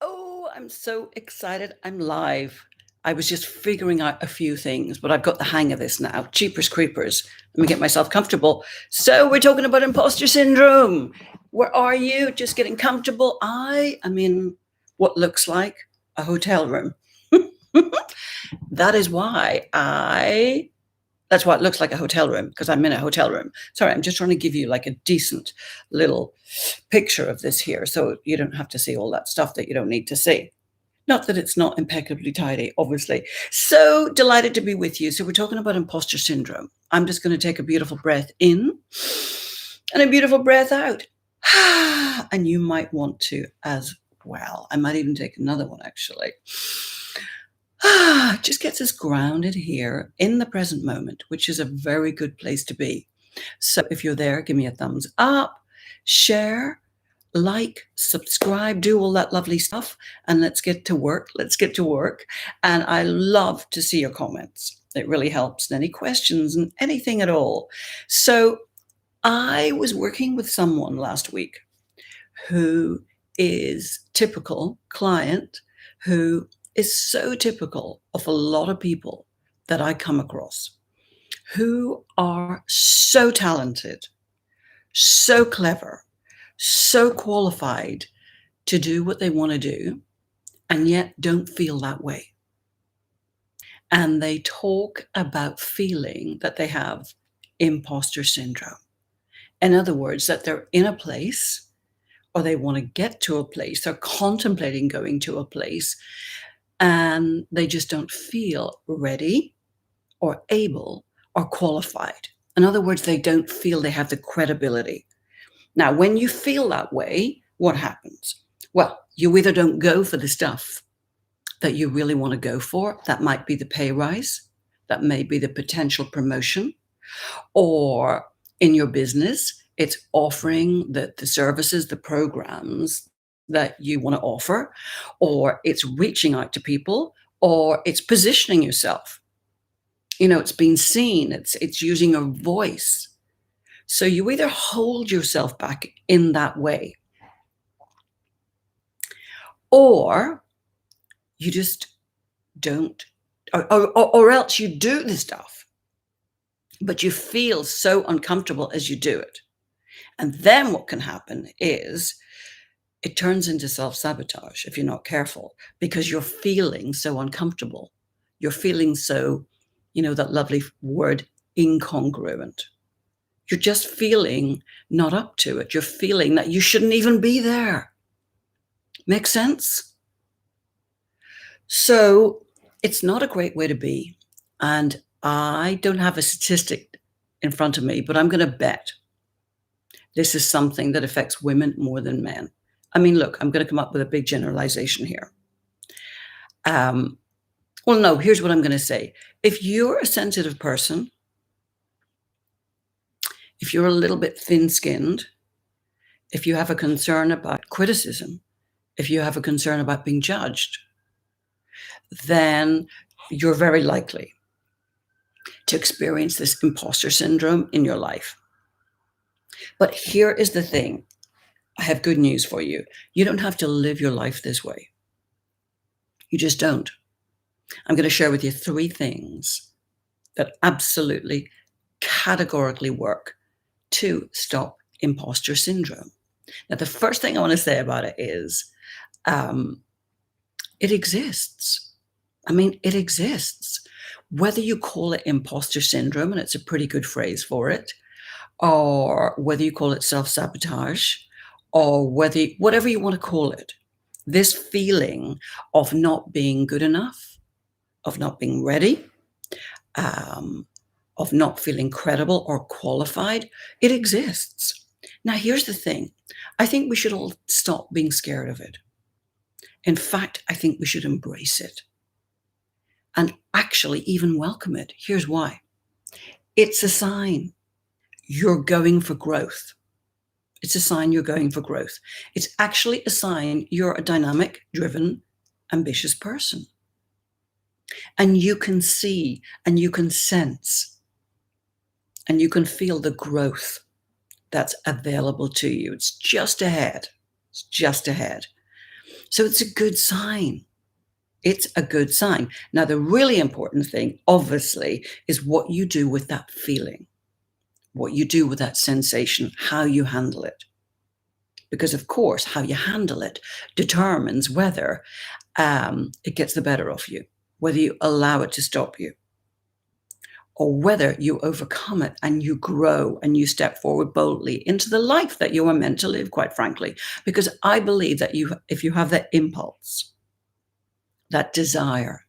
Oh, I'm so excited. I'm live. I was just figuring out a few things, but I've got the hang of this now. Cheapers creepers. Let me get myself comfortable. So we're talking about imposter syndrome. Where are you? Just getting comfortable. I am in what looks like a hotel room. That is why that's why it looks like a hotel room, because I'm in a hotel room. Sorry, I'm just trying to give you like a decent little picture of this here so you don't have to see all that stuff that you don't need to see. Not that it's not impeccably tidy, obviously. So delighted to be with you. So we're talking about imposter syndrome. I'm just going to take a beautiful breath in and a beautiful breath out. And you might want to as well. I might even take another one, actually. Just gets us grounded here in the present moment, which is a very good place to be. So if you're there, give me a thumbs up, share, like, subscribe, do all that lovely stuff, and let's get to work. Let's get to work. And I love to see your comments. It really helps. Any questions and anything at all. So I was working with someone last week who is typical client who is so typical of a lot of people that I come across who are so talented, so clever, so qualified to do what they want to do, and yet don't feel that way. And they talk about feeling that they have imposter syndrome. In other words, that they're in a place or they want to get to a place, they're contemplating going to a place, and they just don't feel ready or able or qualified. In other words, they don't feel they have the credibility. Now, when you feel that way, what happens? Well, you either don't go for the stuff that you really want to go for. That might be the pay rise. That may be the potential promotion. Or in your business, it's offering the services, the programs that you want to offer, or it's reaching out to people, or it's positioning yourself. It's being seen, it's using a voice. So you either hold yourself back in that way, or you just don't, or else you do the stuff, but you feel so uncomfortable as you do it. And then what can happen is it turns into self-sabotage if you're not careful, because you're feeling so uncomfortable. You're feeling so, that lovely word, incongruent. You're just feeling not up to it. You're feeling that you shouldn't even be there. Make sense? So it's not a great way to be. And I don't have a statistic in front of me, but I'm going to bet this is something that affects women more than men. I mean, look, I'm going to come up with a big generalization here. Well, no, here's what I'm going to say. If you're a sensitive person, if you're a little bit thin-skinned, if you have a concern about criticism, if you have a concern about being judged, then you're very likely to experience this imposter syndrome in your life. But here is the thing. I have good news for you. You don't have to live your life this way. You just don't. I'm going to share with you 3 things that absolutely, categorically work to stop imposter syndrome. Now, the first thing I want to say about it is it exists. I mean, it exists. Whether you call it imposter syndrome, and it's a pretty good phrase for it, or whether you call it self-sabotage, or whatever you want to call it, this feeling of not being good enough, of not being ready, of not feeling credible or qualified, it exists. Now, here's the thing. I think we should all stop being scared of it. In fact, I think we should embrace it and actually even welcome it. Here's why. It's a sign you're going for growth. It's a sign you're going for growth. It's actually a sign you're a dynamic, driven, ambitious person. And you can see and you can sense and you can feel the growth that's available to you. It's just ahead. It's just ahead. So it's a good sign. It's a good sign. Now, the really important thing, obviously, is what you do with that feeling, what you do with that sensation, how you handle it. Because, of course, how you handle it determines whether it gets the better of you, whether you allow it to stop you, or whether you overcome it and you grow and you step forward boldly into the life that you are meant to live, quite frankly. Because I believe that if you have that impulse, that desire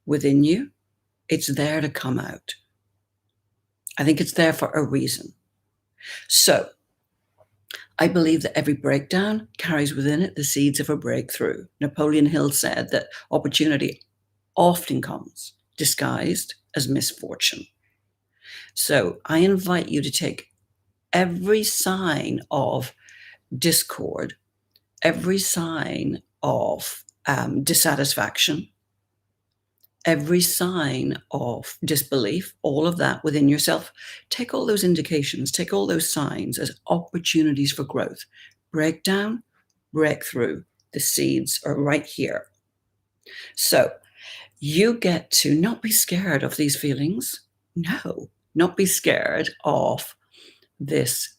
within you, it's there to come out. I think it's there for a reason. So I believe that every breakdown carries within it the seeds of a breakthrough. Napoleon Hill said that opportunity often comes disguised as misfortune. So I invite you to take every sign of discord, every sign of dissatisfaction, every sign of disbelief, all of that within yourself. Take all those indications, take all those signs as opportunities for growth. Breakdown, breakthrough. The seeds are right here. So you get to not be scared of these feelings. No, not be scared of this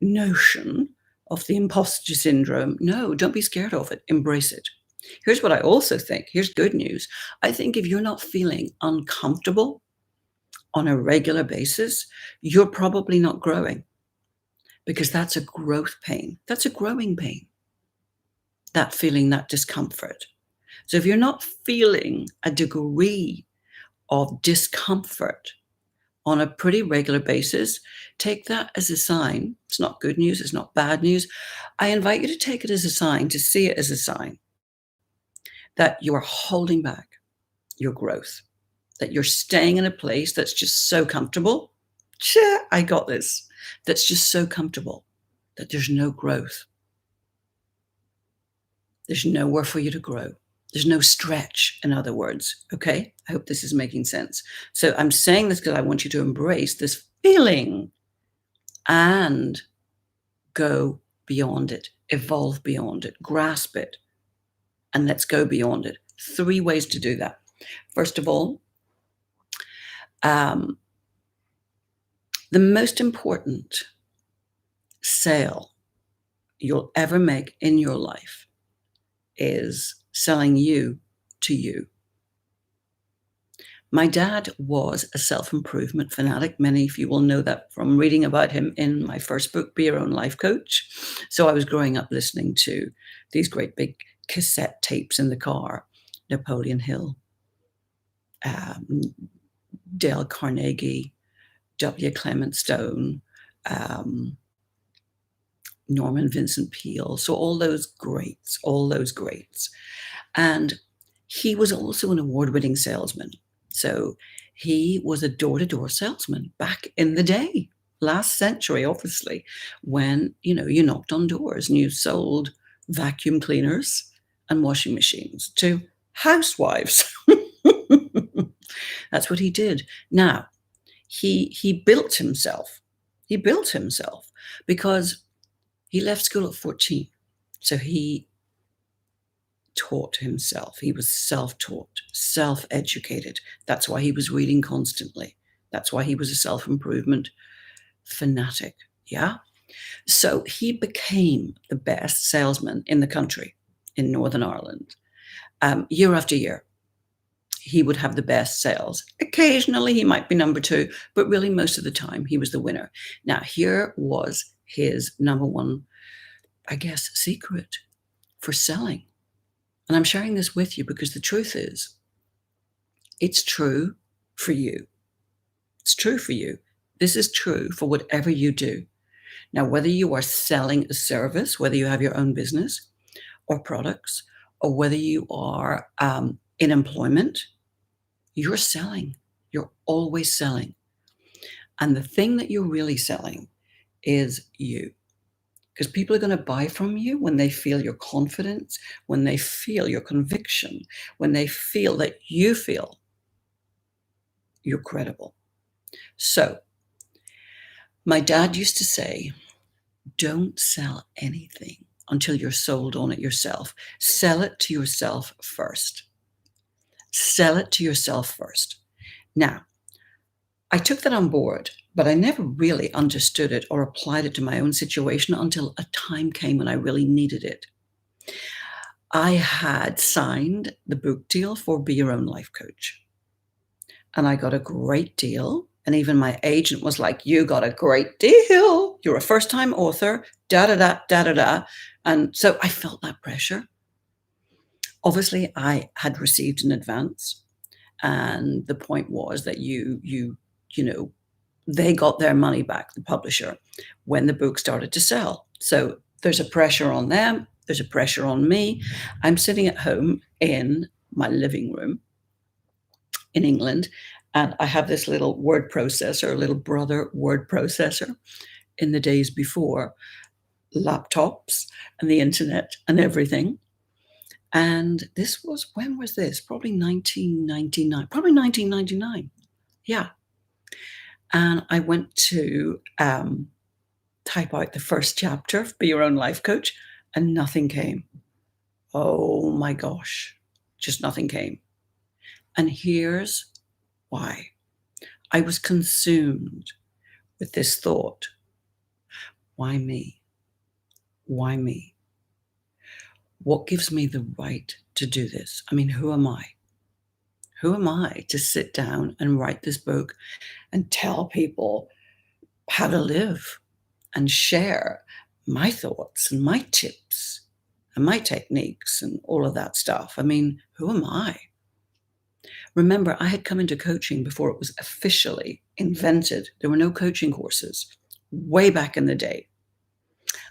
notion of the imposter syndrome. No, don't be scared of it. Embrace it. Here's what I also think. Here's good news. I think if you're not feeling uncomfortable on a regular basis, you're probably not growing, because that's a growth pain. That's a growing pain. That feeling, that discomfort. So if you're not feeling a degree of discomfort on a pretty regular basis, take that as a sign. It's not good news. It's not bad news. I invite you to take it as a sign, to see it as a sign that you are holding back your growth, that you're staying in a place that's just so comfortable. I got this. That's just so comfortable that there's no growth. There's nowhere for you to grow. There's no stretch, in other words. Okay? I hope this is making sense. So I'm saying this because I want you to embrace this feeling and go beyond it, evolve beyond it, grasp it, and let's go beyond it. 3 ways to do that. First of all, the most important sale you'll ever make in your life is selling you to you. My dad was a self-improvement fanatic. Many of you will know that from reading about him in my first book, Be Your Own Life Coach. So I was growing up listening to these great big cassette tapes in the car. Napoleon Hill, Dale Carnegie, W. Clement Stone, Norman Vincent Peale. So all those greats. And he was also an award-winning salesman. So he was a door-to-door salesman back in the day, last century, obviously, when, you knocked on doors and you sold vacuum cleaners and washing machines to housewives. That's what he did. Now, he built himself. He built himself because he left school at 14. So he taught himself. He was self-taught, self-educated. That's why he was reading constantly. That's why he was a self-improvement fanatic. Yeah. So he became the best salesman in the country, in Northern Ireland. Year after year, he would have the best sales. Occasionally, he might be number 2, but really most of the time, he was the winner. Now, here was his number 1, I guess, secret for selling. And I'm sharing this with you because the truth is, it's true for you. It's true for you. This is true for whatever you do. Now, whether you are selling a service, whether you have your own business or products, or whether you are in employment, you're selling. You're always selling. And the thing that you're really selling is you. Because people are going to buy from you when they feel your confidence, when they feel your conviction, when they feel that you feel you're credible. So my dad used to say, don't sell anything until you're sold on it yourself. Sell it to yourself first. Sell it to yourself first. Now, I took that on board, but I never really understood it or applied it to my own situation until a time came when I really needed it. I had signed the book deal for Be Your Own Life Coach. And I got a great deal. And even my agent was like, you got a great deal. You're a first-time author, da-da-da, da-da-da. And so I felt that pressure. Obviously, I had received an advance. And the point was that they got their money back, the publisher, when the book started to sell. So there's a pressure on them. There's a pressure on me. I'm sitting at home in my living room in England, and I have this little word processor, little brother word processor. In the days before laptops and the internet and everything. And this was, when was this? Probably 1999. Probably 1999. Yeah. And I went to type out the first chapter of Be Your Own Life Coach, and nothing came. Oh my gosh, just nothing came. And here's why. I was consumed with this thought. Why me? Why me? What gives me the right to do this? I mean, who am I? Who am I to sit down and write this book and tell people how to live and share my thoughts and my tips and my techniques and all of that stuff? I mean, who am I? Remember, I had come into coaching before it was officially invented. There were no coaching courses way back in the day.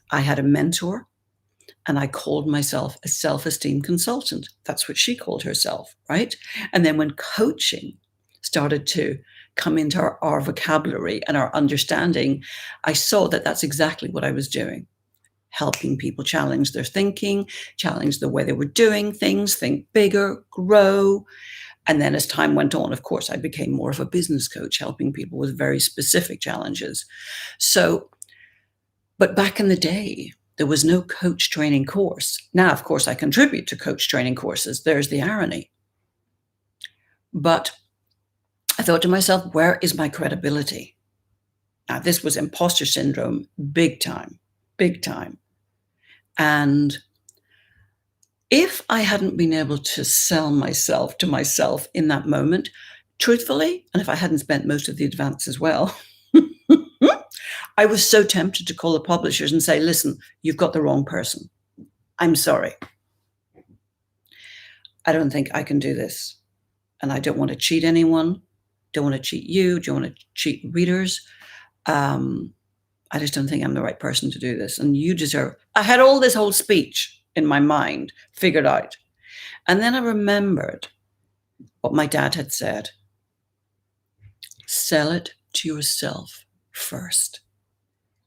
I had a mentor, and I called myself a self-esteem consultant. That's what she called herself, right? And then when coaching started to come into our vocabulary and our understanding, I saw that that's exactly what I was doing. Helping people challenge their thinking, challenge the way they were doing things, think bigger, grow. And then as time went on, of course, I became more of a business coach, helping people with very specific challenges. But back in the day, there was no coach training course. Now, of course, I contribute to coach training courses. There's the irony. But I thought to myself, where is my credibility? Now, this was imposter syndrome, big time, big time. And if I hadn't been able to sell myself to myself in that moment, truthfully, and if I hadn't spent most of the advance as well, I was so tempted to call the publishers and say, listen, you've got the wrong person. I'm sorry. I don't think I can do this. And I don't want to cheat anyone. Don't want to cheat you. Don't want to cheat readers. I just don't think I'm the right person to do this. And you deserve. I had all this whole speech in my mind figured out. And then I remembered what my dad had said. Sell it to yourself first.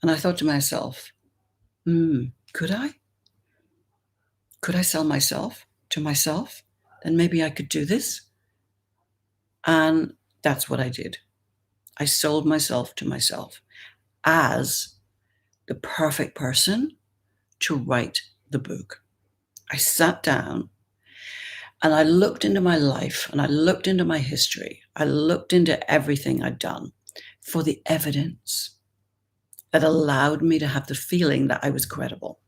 And I thought to myself, could I? Could I sell myself to myself? Then maybe I could do this. And that's what I did. I sold myself to myself as the perfect person to write the book. I sat down and I looked into my life and I looked into my history. I looked into everything I'd done for the evidence that allowed me to have the feeling that I was credible.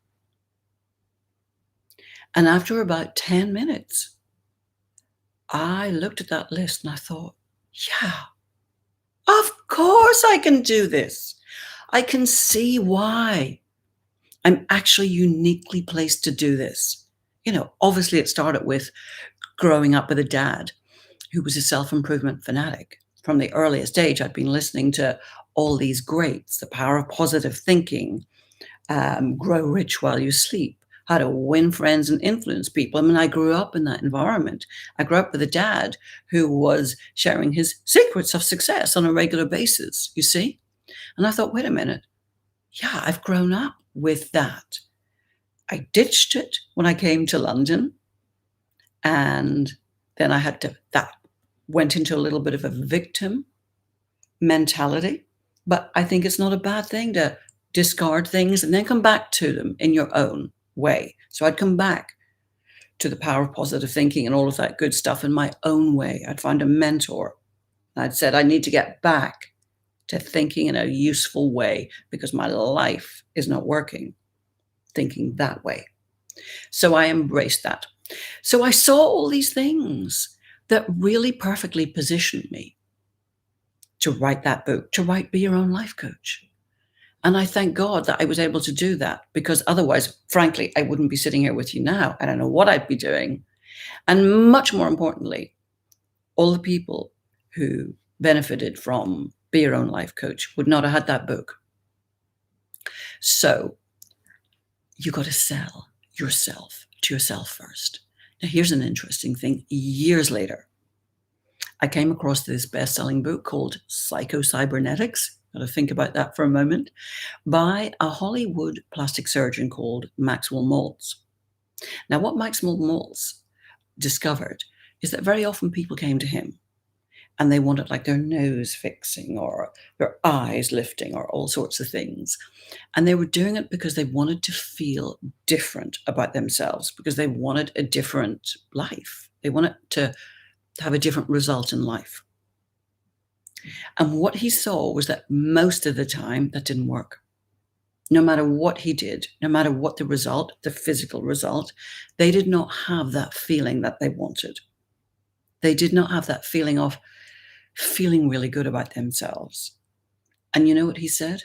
And after about 10 minutes, I looked at that list and I thought, yeah, of course I can do this. I can see why I'm actually uniquely placed to do this. Obviously it started with growing up with a dad who was a self-improvement fanatic. From the earliest age, I'd been listening to all these greats, the power of positive thinking, grow rich while you sleep, how to win friends and influence people. I mean, I grew up in that environment. I grew up with a dad who was sharing his secrets of success on a regular basis, you see? And I thought, wait a minute. Yeah, I've grown up with that. I ditched it when I came to London. And then that went into a little bit of a victim mentality. But I think it's not a bad thing to discard things and then come back to them in your own way. So I'd come back to the power of positive thinking and all of that good stuff in my own way. I'd find a mentor. I'd said, I need to get back to thinking in a useful way because my life is not working thinking that way. So I embraced that. So I saw all these things that really perfectly positioned me to write that book, to write Be Your Own Life Coach. And I thank God that I was able to do that, because otherwise, frankly, I wouldn't be sitting here with you now. I don't know what I'd be doing. And much more importantly, all the people who benefited from Be Your Own Life Coach would not have had that book. So you got to sell yourself to yourself first. Now, here's an interesting thing. Years later, I came across this best-selling book called Psycho-Cybernetics. Got to think about that for a moment, by a Hollywood plastic surgeon called Maxwell Maltz. Now, what Maxwell Maltz discovered is that very often people came to him and they wanted like their nose fixing or their eyes lifting or all sorts of things. And they were doing it because they wanted to feel different about themselves, because they wanted a different life. They wanted to have a different result in life. And what he saw was that most of the time that didn't work. No matter what he did, no matter what the result, the physical result, they did not have that feeling that they wanted. They did not have that feeling of feeling really good about themselves. And you know what he said?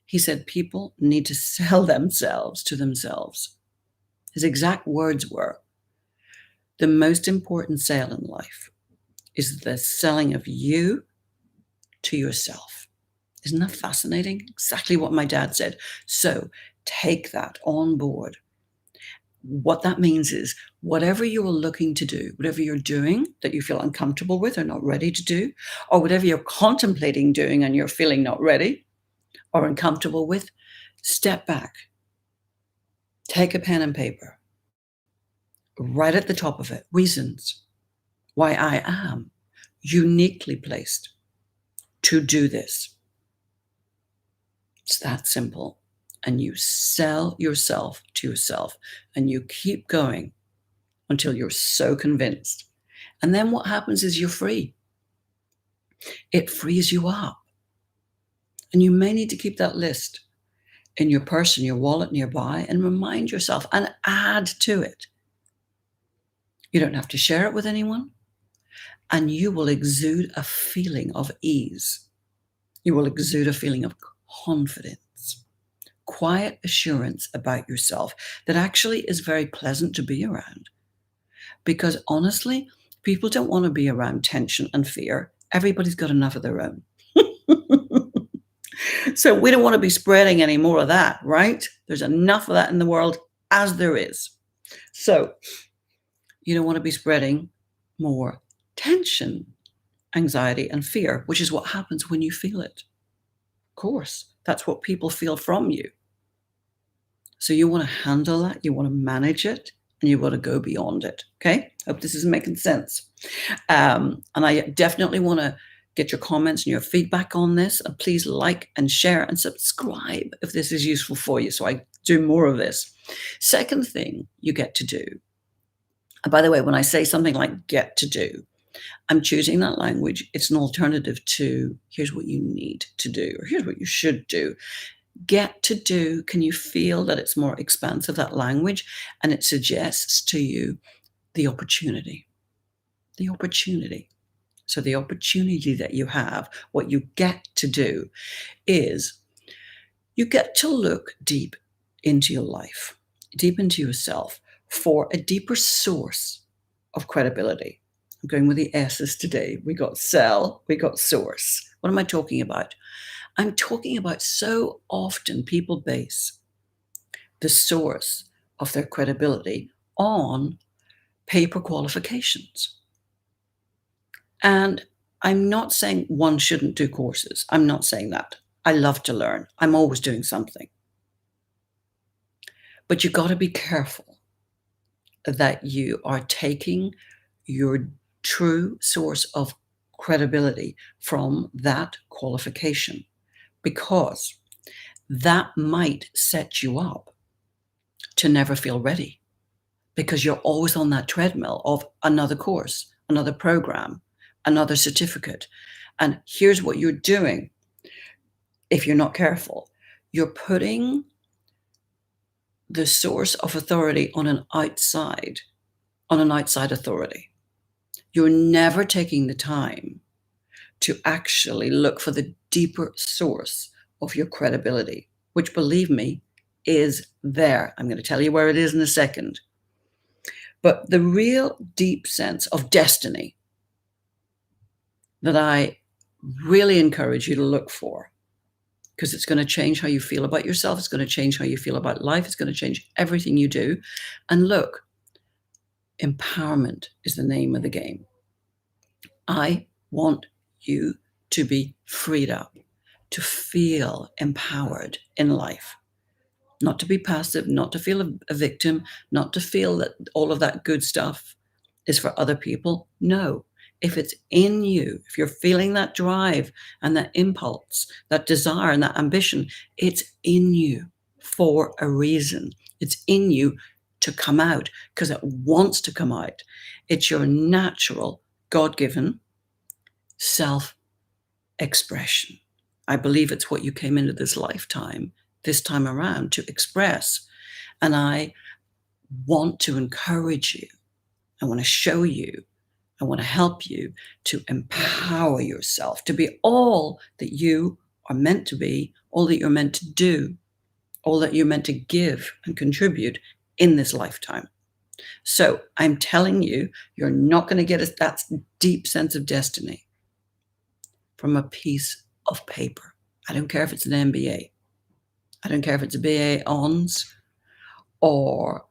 He said, people need to sell themselves to themselves. His exact words were, the most important sale in life is the selling of you to yourself. Isn't that fascinating? Exactly what my dad said. So take that on board. What that means is whatever you're looking to do, whatever you're doing that you feel uncomfortable with or not ready to do, or whatever you're contemplating doing and you're feeling not ready or uncomfortable with, step back, take a pen and paper, write at the top of it reasons why I am uniquely placed to do this. It's that simple. And you sell yourself to yourself and you keep going until you're so convinced. And then what happens is you're free. It frees you up. And you may need to keep that list in your purse, in your wallet nearby, and remind yourself and add to it. You don't have to share it with anyone. And you will exude a feeling of ease. You will exude a feeling of confidence, quiet assurance about yourself that actually is very pleasant to be around. Because honestly, people don't want to be around tension and fear. Everybody's got enough of their own. So we don't want to be spreading any more of that, right? There's enough of that in the world as there is. So you don't want to be spreading more tension, anxiety, and fear, which is what happens when you feel it. Of course, that's what people feel from you. So you want to handle that, you want to manage it, and you want to go beyond it. Okay? Hope this is making sense. And I definitely want to get your comments and your feedback on this. And please like and share and subscribe if this is useful for you, so I do more of this. Second thing you get to do, and by the way, when I say something like get to do, I'm choosing that language. It's an alternative to here's what you need to do, or here's what you should do. Get to do, can you feel that it's more expansive, that language? And it suggests to you the opportunity. The opportunity. So the opportunity that you have, what you get to do is you get to look deep into your life, deep into yourself for a deeper source of credibility. I'm going with the S's today. We got sell, we got source. What am I talking about? I'm talking about so often people base the source of their credibility on paper qualifications. And I'm not saying one shouldn't do courses. I'm not saying that. I love to learn. I'm always doing something. But you got to be careful that you are taking your true source of credibility from that qualification, because that might set you up to never feel ready, because you're always on that treadmill of another course, another program, another certificate. And here's what you're doing if you're not careful. You're putting the source of authority on an outside authority. You're never taking the time to actually look for the deeper source of your credibility, which, believe me, is there. I'm going to tell you where it is in a second. But the real deep sense of destiny that I really encourage you to look for, because it's going to change how you feel about yourself. It's going to change how you feel about life. It's going to change everything you do. And look, empowerment is the name of the game. I want you to be freed up, to feel empowered in life, not to be passive, not to feel a victim, not to feel that all of that good stuff is for other people. No, if it's in you, if you're feeling that drive and that impulse, that desire and that ambition, it's in you for a reason. It's in you to come out because it wants to come out. It's your natural, God-given self-expression. I believe it's what you came into this time around, to express. And I want to encourage you. I want to show you. I want to help you to empower yourself to be all that you are meant to be, all that you're meant to do, all that you're meant to give and contribute in this lifetime. So I'm telling you, you're not going to get that deep sense of destiny from a piece of paper. I don't care if it's an MBA. I don't care if it's a BA Hons or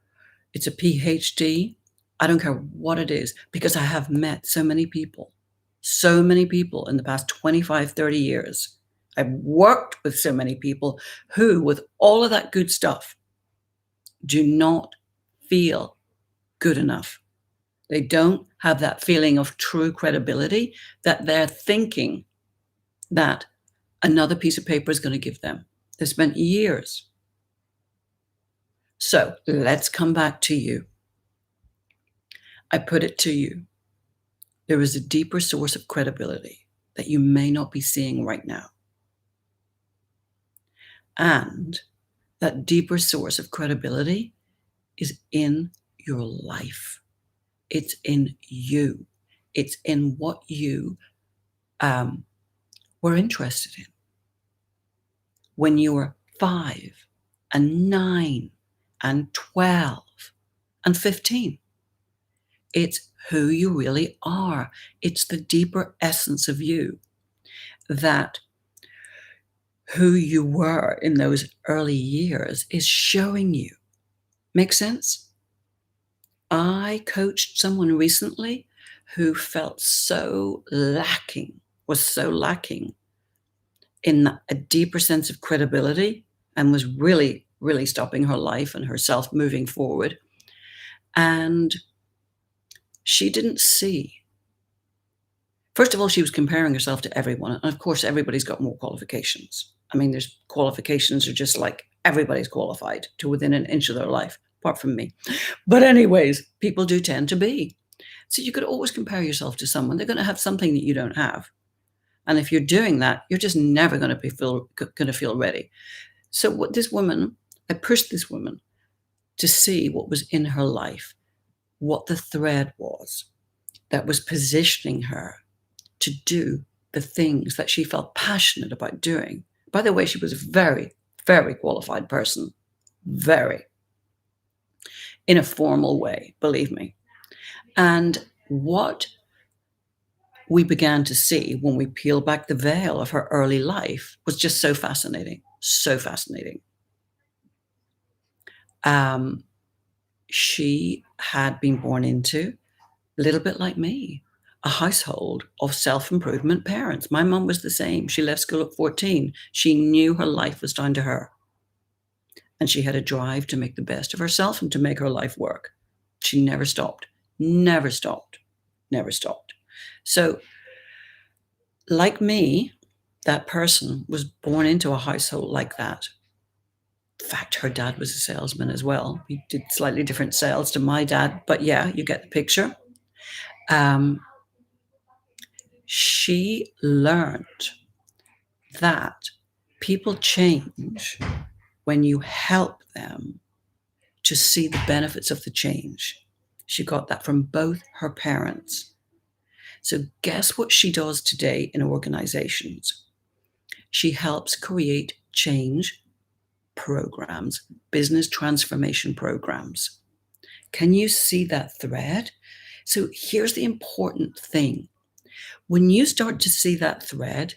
it's a PhD. I don't care what it is, because I have met so many people in the past 25, 30 years. I've worked with so many people who, with all of that good stuff, do not feel good enough. They don't have that feeling of true credibility that they're thinking that another piece of paper is going to give them. They spent years. So let's come back to you. I put it to you. There is a deeper source of credibility that you may not be seeing right now. And that deeper source of credibility is in your life. It's in you. It's in what you were interested in when you were 5 and 9 and 12 and 15. It's who you really are. It's the deeper essence of you, that who you were in those early years is showing you. Make sense? I coached someone recently who felt was so lacking in a deeper sense of credibility, and was really, really stopping her life and herself moving forward. And she didn't see. First of all, she was comparing herself to everyone. And of course, everybody's got more qualifications. I mean, there's qualifications are just like everybody's qualified to within an inch of their life, apart from me. But anyways, people do tend to be. So you could always compare yourself to someone. They're going to have something that you don't have. And if you're doing that, you're just never going to feel ready. So I pushed this woman to see what was in her life, what the thread was that was positioning her to do the things that she felt passionate about doing. By the way, she was a very, very qualified person, very, in a formal way, believe me. And what we began to see when we peeled back the veil of her early life was just so fascinating, so fascinating. She had been born into, a little bit like me, a household of self-improvement parents. My mom was the same. She left school at 14. She knew her life was down to her. And she had a drive to make the best of herself and to make her life work. She never stopped, never stopped, never stopped. So, like me, that person was born into a household like that, fact, her dad was a salesman as well. He did slightly different sales to my dad, but yeah, you get the picture. She learned that people change when you help them to see the benefits of the change. She got that from both her parents. So guess what she does today in organizations? She helps create change programs, business transformation programs. Can you see that thread? So here's the important thing. When you start to see that thread,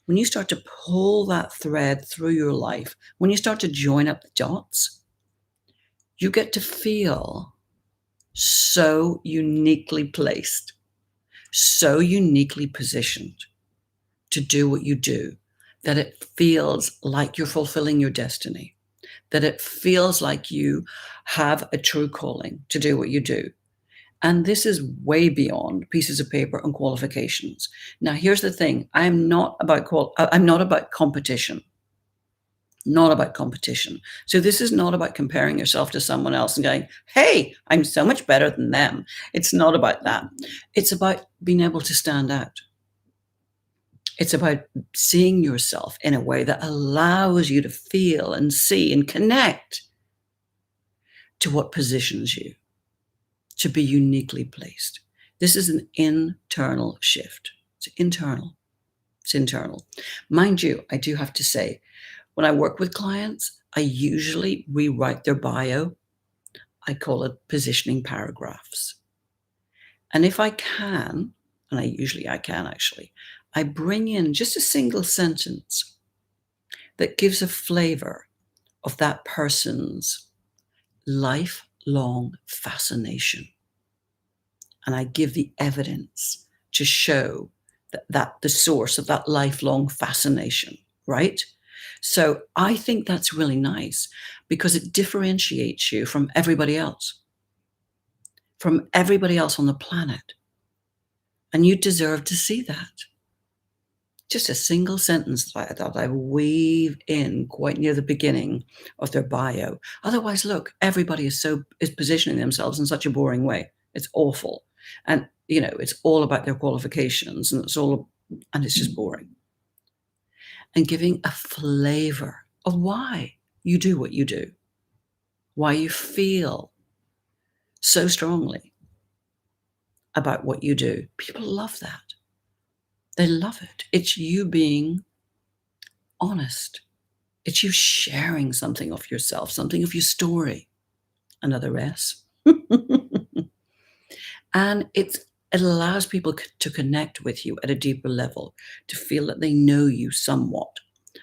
when you start to pull that thread through your life, when you start to join up the dots, you get to feel so uniquely placed, so uniquely positioned to do what you do, that it feels like you're fulfilling your destiny, that it feels like you have a true calling to do what you do. And this is way beyond pieces of paper and qualifications. Now, here's the thing. I'm not about competition. Not about competition. So this is not about comparing yourself to someone else and going, hey, I'm so much better than them. It's not about that. It's about being able to stand out. It's about seeing yourself in a way that allows you to feel and see and connect to what positions you to be uniquely placed. This is an internal shift. It's internal. It's internal. Mind you, I do have to say, when I work with clients, I usually rewrite their bio. I call it positioning paragraphs. And if I can, and I can actually, I bring in just a single sentence that gives a flavor of that person's lifelong fascination. And I give the evidence to show that the source of that lifelong fascination, right? So I think that's really nice because it differentiates you from everybody else on the planet. And you deserve to see that. Just a single sentence that I weave in quite near the beginning of their bio. Otherwise, look, everybody is positioning themselves in such a boring way. It's awful. And, it's all about their qualifications and it's just boring. And giving a flavor of why you do what you do, why you feel so strongly about what you do. People love that. They love it. It's you being honest. It's you sharing something of yourself, something of your story. Another S. And it allows people to connect with you at a deeper level, to feel that they know you somewhat,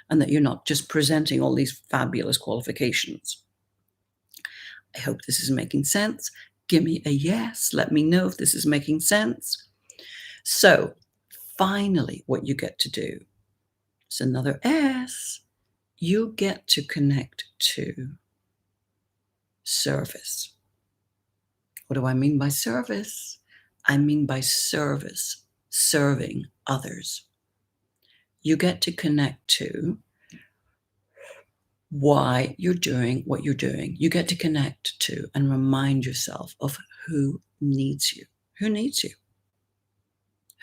and that you're not just presenting all these fabulous qualifications. I hope this is making sense. Give me a yes. Let me know if this is making sense. So finally, what you get to do is another S. You get to connect to service. What do I mean by service? I mean by service, serving others. You get to connect to why you're doing what you're doing. You get to connect to and remind yourself of who needs you. Who needs you?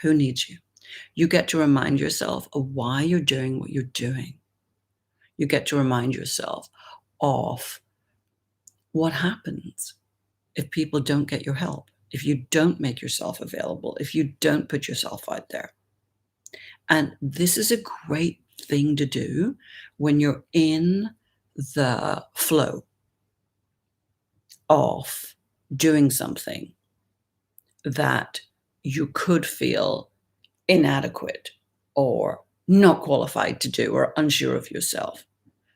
Who needs you? You get to remind yourself of why you're doing what you're doing. You get to remind yourself of what happens if people don't get your help, if you don't make yourself available, if you don't put yourself out there. And this is a great thing to do when you're in the flow of doing something that you could feel inadequate or not qualified to do or unsure of yourself.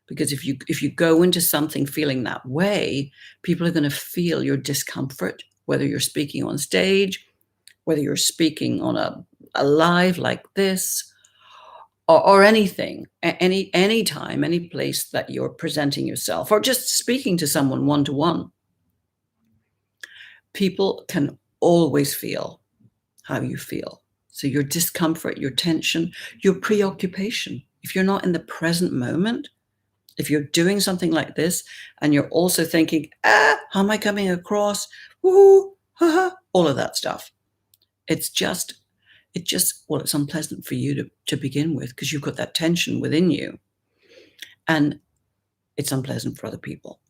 Because if you go into something feeling that way, people are going to feel your discomfort, whether you're speaking on stage, whether you're speaking on a live like this, or anything, any time, any place that you're presenting yourself, or just speaking to someone one-to-one. People can always feel how you feel. So your discomfort, your tension, your preoccupation. If you're not in the present moment, If you're doing something like this and you're also thinking, how am I coming across? Woo, haha, all of that stuff. It's unpleasant for you to begin with because you've got that tension within you. And it's unpleasant for other people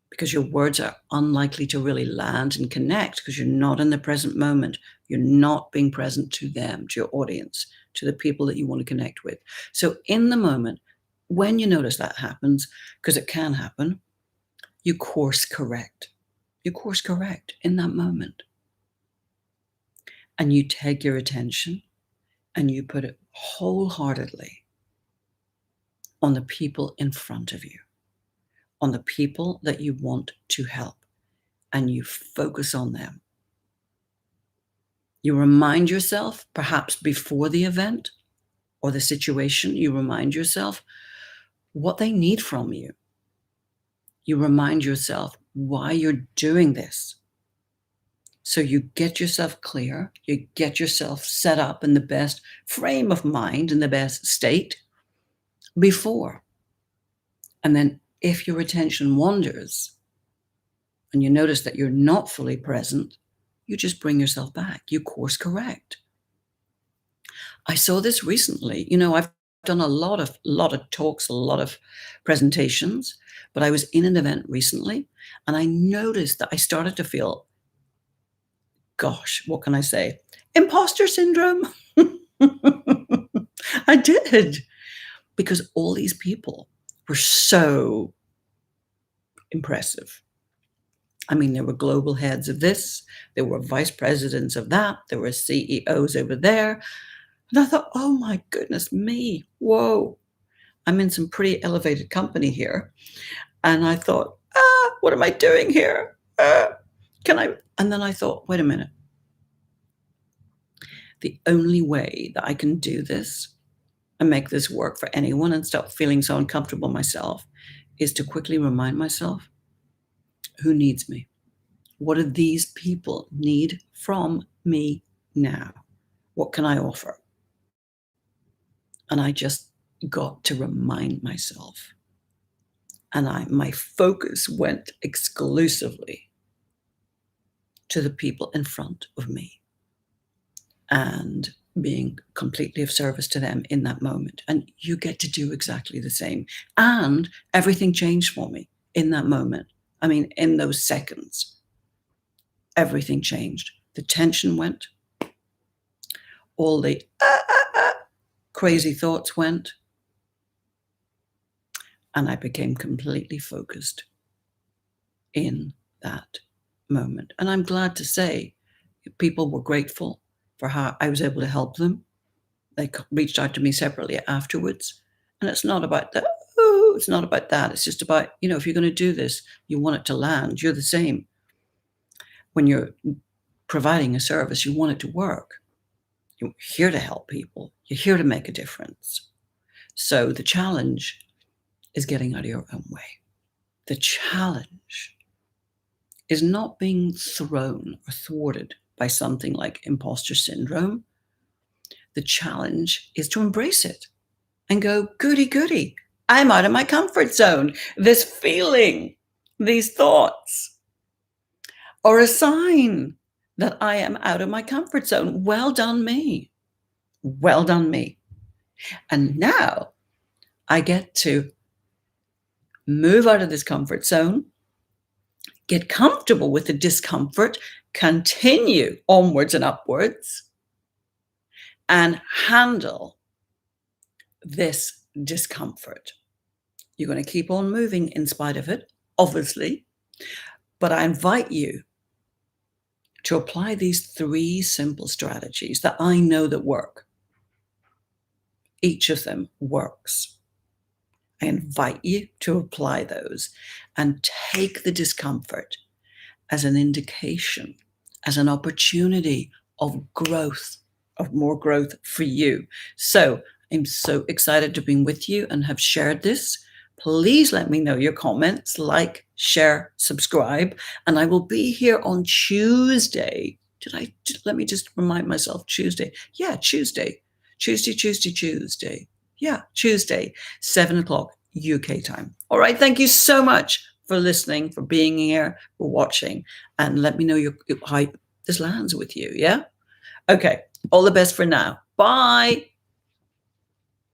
because your words are unlikely to really land and connect because you're not in the present moment. You're not being present to them, to your audience, to the people that you want to connect with. So in the moment, when you notice that happens, because it can happen, you course correct. You course correct in that moment. And you take your attention and you put it wholeheartedly on the people in front of you, on the people that you want to help, and you focus on them. You remind yourself, perhaps before the event or the situation, you remind yourself what they need from you. You remind yourself why you're doing this. So you get yourself clear, you get yourself set up in the best frame of mind, in the best state before. And then if your attention wanders and you notice that you're not fully present, you just bring yourself back. You course correct. I saw this recently. I've done a lot of talks, a lot of presentations, but I was in an event recently and I noticed that I started to feel, gosh, what can I say? Imposter syndrome. I did, because all these people were so impressive. I mean, there were global heads of this, there were vice presidents of that, there were CEOs over there. And I thought, oh my goodness me, whoa, I'm in some pretty elevated company here. And I thought, what am I doing here? And then I thought, wait a minute. The only way that I can do this and make this work for anyone and stop feeling so uncomfortable myself is to quickly remind myself, who needs me? What do these people need from me now? What can I offer? And I just got to remind myself. And my focus went exclusively to the people in front of me and being completely of service to them in that moment. And you get to do exactly the same. And everything changed for me in that moment. I mean, in those seconds, everything changed. The tension went. All the crazy thoughts went. And I became completely focused in that moment. And I'm glad to say people were grateful for how I was able to help them. They reached out to me separately afterwards. And it's not about that. Oh, it's not about that. It's just about, if you're going to do this, you want it to land. You're the same. When you're providing a service, you want it to work. You're here to help people. You're here to make a difference. So the challenge is getting out of your own way. The challenge is not being thrown or thwarted by something like imposter syndrome. The challenge is to embrace it and go, goody, goody. I'm out of my comfort zone. This feeling, these thoughts are a sign that I am out of my comfort zone. Well done, me. Well done, me. And now I get to move out of this comfort zone, get comfortable with the discomfort, continue onwards and upwards, and handle this discomfort. You're going to keep on moving in spite of it, obviously, but I invite you to apply these 3 simple strategies that I know that work. Each of them works. I invite you to apply those and take the discomfort as an indication, as an opportunity of growth, of more growth for you. So I'm so excited to be with you and have shared this. Please let me know your comments, like, share, subscribe, and I will be here on Tuesday. Let me just remind myself, Tuesday. Yeah, Tuesday. Yeah, Tuesday, 7 o'clock UK time. All right. Thank you so much for listening, for being here, for watching, and let me know how this lands with you. Yeah. Okay. All the best for now. Bye.